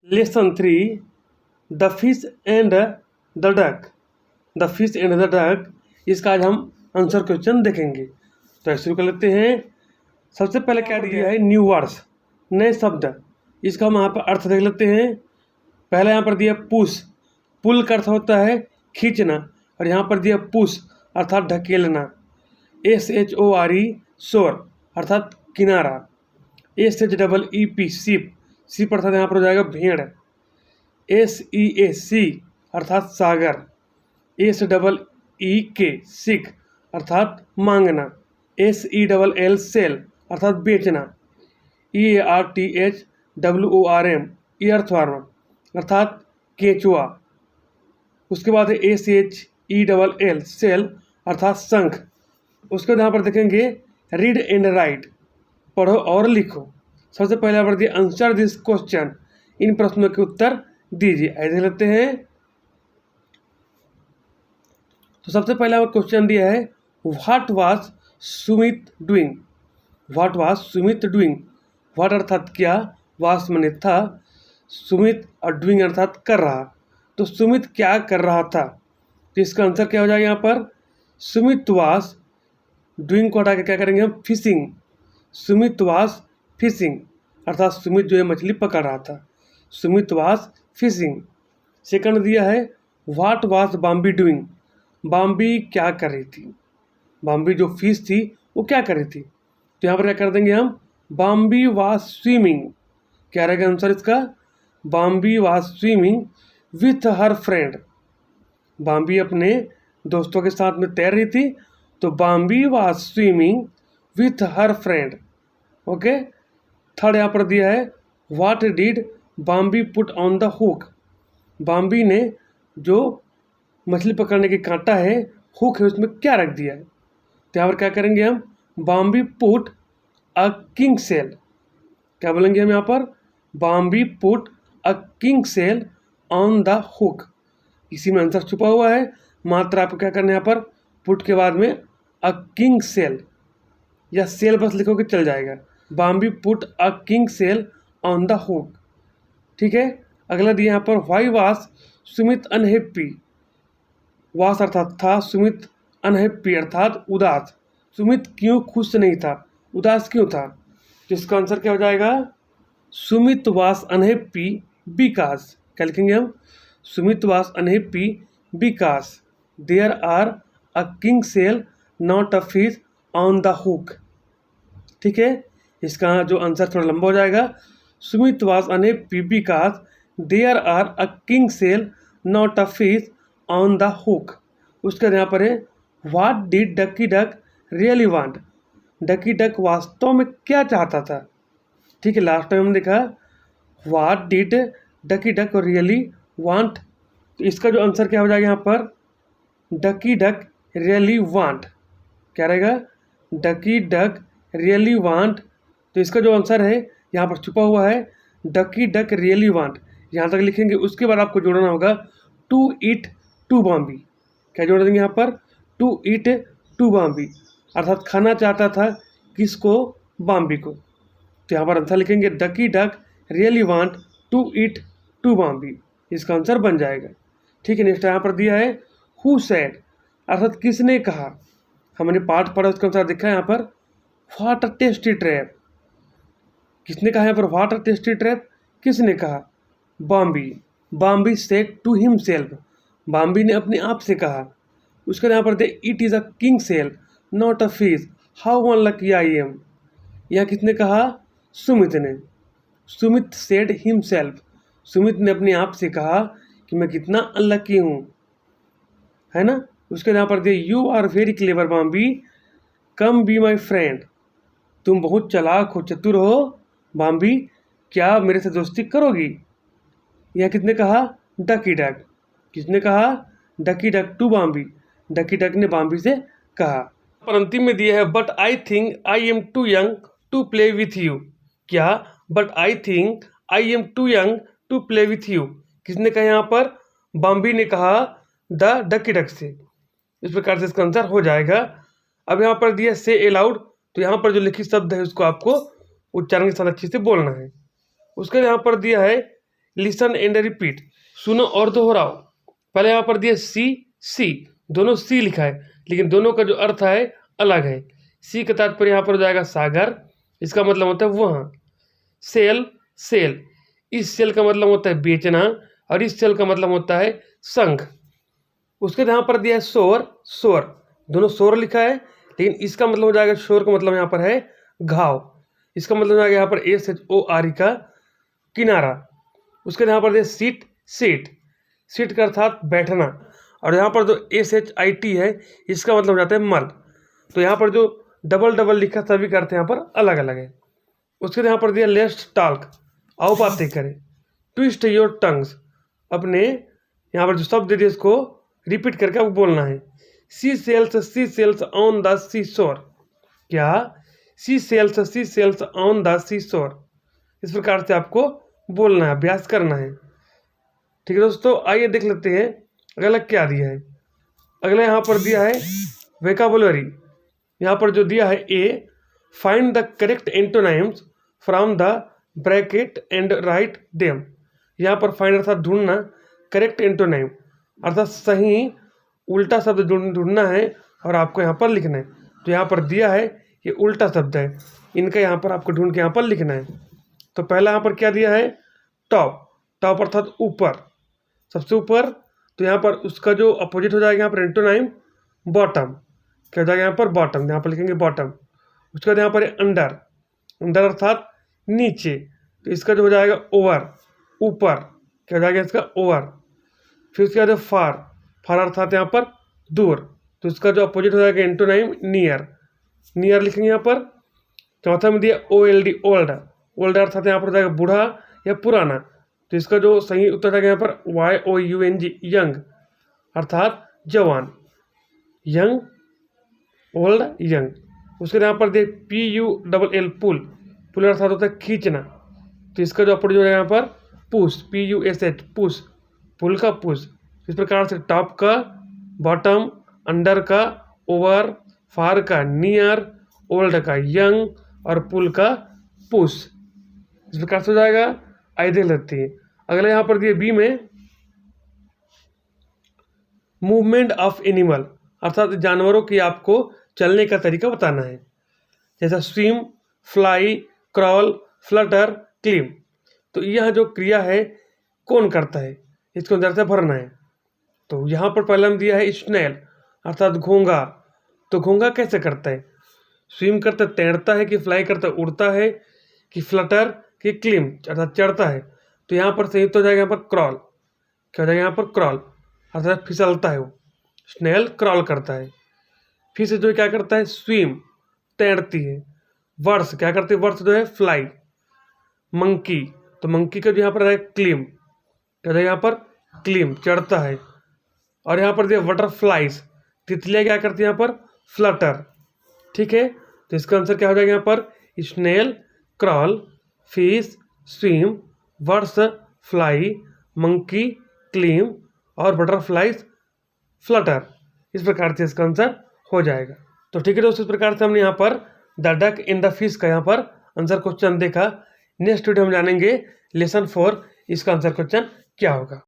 Lesson 3 the fish and the duck. The fish and the duck, इसका आज हम answer question देखेंगे। तो शुरू कर लेते हैं। सबसे पहले क्या दिया है, न्यू वर्ड्स, नए शब्द। इसका हम यहाँ पर अर्थ देख लेते हैं। पहले यहाँ पर दिया पुश, पुल का अर्थ होता है खींचना, और यहाँ पर दिया पुश अर्थात ढकेलना। SHORE शोर अर्थात किनारा। SHEEP सीप, सीप अर्थात यहाँ पर हो जाएगा भेड़। SEA अर्थात सागर। SEEK सिख अर्थात मांगना। SELL सेल अर्थात बेचना। EARTHWORM ईअर्थवर्म अर्थात केचुआ। उसके बाद है SHELL सेल अर्थात शंख। उसके बाद यहाँ पर देखेंगे रीड एंड राइट, पढ़ो और लिखो। सबसे पहले यहाँ पर दिया आंसर दिस क्वेश्चन, इन प्रश्नों के उत्तर दीजिए। ऐसे लेते हैं। तो सबसे पहला क्वेश्चन दिया है what was Sumit doing. What was Sumit doing, what अर्थात क्या, वास मैंने था, सुमित और डूइंग अर्थात कर रहा। तो सुमित क्या कर रहा था, तो इसका आंसर क्या हो जाएगा यहाँ पर, सुमित वास, डूइंग को हटा के क्या करेंगे हम, फिशिंग। सुमित वास फिशिंग अर्थात सुमित जो है मछली पकड़ रहा था, सुमित वास फिशिंग। सेकंड दिया है व्हाट वास बॉम्बी डूइंग, बॉम्बी क्या कर रही थी, बॉम्बी जो फिश थी वो क्या कर रही थी। तो यहाँ पर क्या कर देंगे हम, बॉम्बी वास स्विमिंग। क्या रहेगा आंसर इसका, बॉम्बी वास स्विमिंग विथ हर फ्रेंड। बॉम्बी अपने दोस्तों के साथ में तैर रही थी, तो बॉम्बी वास swimming with her friend. Okay. Third यहाँ पर दिया है what did बॉम्बी put on the hook, बॉम्बी ने जो मछली पकड़ने की कांटा है, हुक है, उसमें क्या रख दिया है। तो यहाँ पर क्या करेंगे हम, बॉम्बी पुट अ किंग सेल। क्या बोलेंगे हम यहाँ पर, बॉम्बी put a king sail on the hook. इसी में आंसर छुपा हुआ है, मात्र आपको क्या करना है यहाँ पर, पुट के बाद में अ किंग सेल या सेल बस लिखोगे चल जाएगा। बॉम्बी put a king sail on the hook. ठीक है। अगला दिया यहाँ पर व्हाई वास सुमित अनहैप्पी। वास अर्थात था, सुमित अनहैप्पी अर्थात उदास। सुमित क्यों खुश नहीं था, उदास क्यों था। तो इसका आंसर क्या हो जाएगा, सुमित वास अनहैप्पी बिकॉज। क्या लिखेंगे हम, Sumit was unhappy because there are a king cell not a fish on the hook. ठीक है। इसका जो आंसर थोड़ा लंबा हो जाएगा, Sumit was unhappy because there are a king cell not a fish on the hook. उसके यहाँ पर है what did Ducky Duck really want, Ducky Duck वास्तव में क्या चाहता था। ठीक है। लास्ट टाइम हमने देखा what did Ducky Duck really want, तो इसका जो आंसर क्या हो जाएगा यहाँ पर, डकी डक रियली वांट। क्या रहेगा, डकी डक रियली वांट। तो इसका जो आंसर है यहाँ पर छुपा हुआ है, डकी डक रियली वांट। यहाँ तक लिखेंगे, उसके बाद आपको जोड़ना होगा टू ईट टू बॉम्बी। क्या जोड़ देंगे यहाँ पर, टू ईट टू बॉम्बी अर्थात खाना चाहता था किसको, बॉम्बी को। तो यहाँ पर आंसर लिखेंगे Ducky Duck really want to eat to Bombi, इसका आंसर बन जाएगा। ठीक है। नेक्स्ट यहाँ पर दिया है हु सेड अर्थात किसने कहा। हमने पाठ पढ़ा, उसके अनुसार देखा है यहाँ पर व्हाट अ टेस्टी ट्रैप। किसने कहा यहाँ पर व्हाट अ टेस्टी ट्रैप, किसने कहा, Bombi. Bombi said to himself, Bombi ने अपने आप से कहा। उसके यहाँ पर दे it is a king cell not a fish how unlucky I am. यह किसने कहा, सुमित ने। सुमित सेड हिमसेल्फ, सुमित ने अपने आप से कहा कि मैं कितना अनलकी हूँ, है ना। उसके यहाँ पर दे you are very clever Bombi come be my friend, तुम बहुत चालाक हो, चतुर हो बॉम्बी, क्या मेरे से दोस्ती करोगी। यह किसने कहा, डकी डक। किसने कहा, Ducky Duck to Bombi, Ducky Duck ने बॉम्बी से कहा। पर अंतिम में दिया है but I think I am too young to play with you. क्या, but I think I am too young to play with you, किसने कहा यहाँ पर, बॉम्बी ने कहा द डकी डक से। इस प्रकार से इसका आंसर हो जाएगा। अब यहाँ पर दिया से अलाउड, तो यहाँ पर जो लिखित शब्द है उसको आपको उच्चारण के साथ अच्छे से बोलना है। उसके यहाँ पर दिया है लिसन एंड रिपीट, सुनो और दोहराओ। पहले यहाँ पर दिया सी, दोनों सी लिखा है लेकिन दोनों का जो अर्थ है अलग है। सी का तात्पर्य यहाँ पर हो जाएगा सागर, इसका मतलब होता है वहाँ। सेल, इस सेल का मतलब होता है बेचना और इस सेल का मतलब होता है संघ। उसके यहाँ पर दिया है शोर, दोनों शोर लिखा है लेकिन इसका मतलब हो जाएगा, शोर का मतलब यहाँ पर है घाव, इसका मतलब हो जाएगा यहाँ पर SHORE का किनारा। उसके यहाँ पर दिया सीट का अर्थात बैठना, और यहाँ पर जो SHIT है इसका मतलब हो जाता है मल। तो यहाँ पर जो डबल लिखा सभी का अर्थ यहाँ पर अलग अलग है। उसके यहाँ पर दिया लेट्स टॉक, आओ बातें करें। ट्विस्ट योर टंग्स, अपने यहाँ पर जो शब्द दिए इसको रिपीट करके आपको बोलना है। सी सेल्स ऑन द सी शोर, क्या सी सेल्स ऑन द सी शोर, इस प्रकार से आपको बोलना है, अभ्यास करना है। ठीक है दोस्तों, आइए देख लेते हैं अगला क्या दिया है। अगला यहाँ पर दिया है वेकाबुलरी, यहाँ पर जो दिया है A, find the correct antonyms from the bracket and write them. यहाँ पर फाइंड अर्थात ढूंढना, करेक्ट एंटोनाइम अर्थात सही उल्टा शब्द ढूंढना है और आपको यहाँ पर लिखना है। तो यहाँ पर दिया है ये उल्टा शब्द है, इनका यहाँ पर आपको ढूंढ के यहाँ पर लिखना है। तो पहला यहाँ पर क्या दिया है टॉप अर्थात ऊपर, सबसे ऊपर। तो यहाँ पर उसका जो अपोजिट हो जाएगा यहाँ पर एंटोनाइम बॉटम, क्या हो जाएगा यहाँ पर बॉटम, यहाँ पर लिखेंगे बॉटम। उसके बाद यहाँ पर अंडर अर्थात नीचे, तो इसका जो हो जाएगा ओवर, ऊपर, क्या हो जाएगा इसका ओवर। फिर उसके बाद फार अर्थात यहाँ पर दूर, तो इसका जो अपोजिट हो जाएगा एंटोनाइम नियर लिखेंगे यहाँ पर। चौथा में दिया OLD ओल्ड अर्थात यहाँ पर हो जाएगा बूढ़ा या पुराना, तो इसका जो सही उत्तर जाएगा यहाँ पर YOUNG यंग अर्थात जवान, यंग, ओल्ड, यंग। उसके यहाँ पर दिया PULL पुल अर्थात होता है खींचना, तो इसका जो अपोजिट हो जाएगा यहाँ पर PUSH पुश, पुल का पुश। इस प्रकार से टॉप का बॉटम, अंडर का ओवर, फार का नियर, ओल्ड का यंग और पुल का पुश, इस प्रकार से हो जाएगा। आइए देख लेते हैं अगला यहाँ पर दिए बी में मूवमेंट ऑफ एनिमल अर्थात जानवरों की आपको चलने का तरीका बताना है, जैसा swim, fly, crawl, Flutter, climb. तो यह जो क्रिया है कौन करता है, इसको अंदर से भरना है। तो यहाँ पर पहला में दिया है स्नेल अर्थात घोंघा। तो घोंघा कैसे करता है, स्विम करता तैरता है कि फ्लाई करता उड़ता है कि फ्लटर कि क्लिम अर्थात चढ़ता है। तो यहाँ पर सही तो हो जाएगा यहाँ पर क्रॉल, क्या हो जाएगा यहाँ पर क्रॉल अर्थात फिसलता है वो, स्नेल क्रॉल करता है। फिर से जो क्या करता है स्विम तैरती है। वर्स क्या करती है, वर्स जो है फ्लाई। मंकी, तो मंकी का जो यहाँ पर है क्लिम, क्या है यहाँ पर क्लिम चढ़ता है। और यहाँ पर दिया बटरफ्लाइज, तितलियाँ क्या करती है यहाँ पर फ्लटर। ठीक है, तो इसका आंसर क्या हो जाएगा यहाँ पर snail crawl, fish swim, birds fly, monkey climb और बटरफ्लाइज फ्लटर। इस प्रकार से इसका आंसर हो जाएगा। तो ठीक है दोस्तों, इस प्रकार से हमने यहाँ पर the duck in the fish का यहाँ पर आंसर क्वेश्चन देखा। नेक्स्ट वीडियो हम जानेंगे लेसन 4 इसका आंसर क्वेश्चन क्या होगा।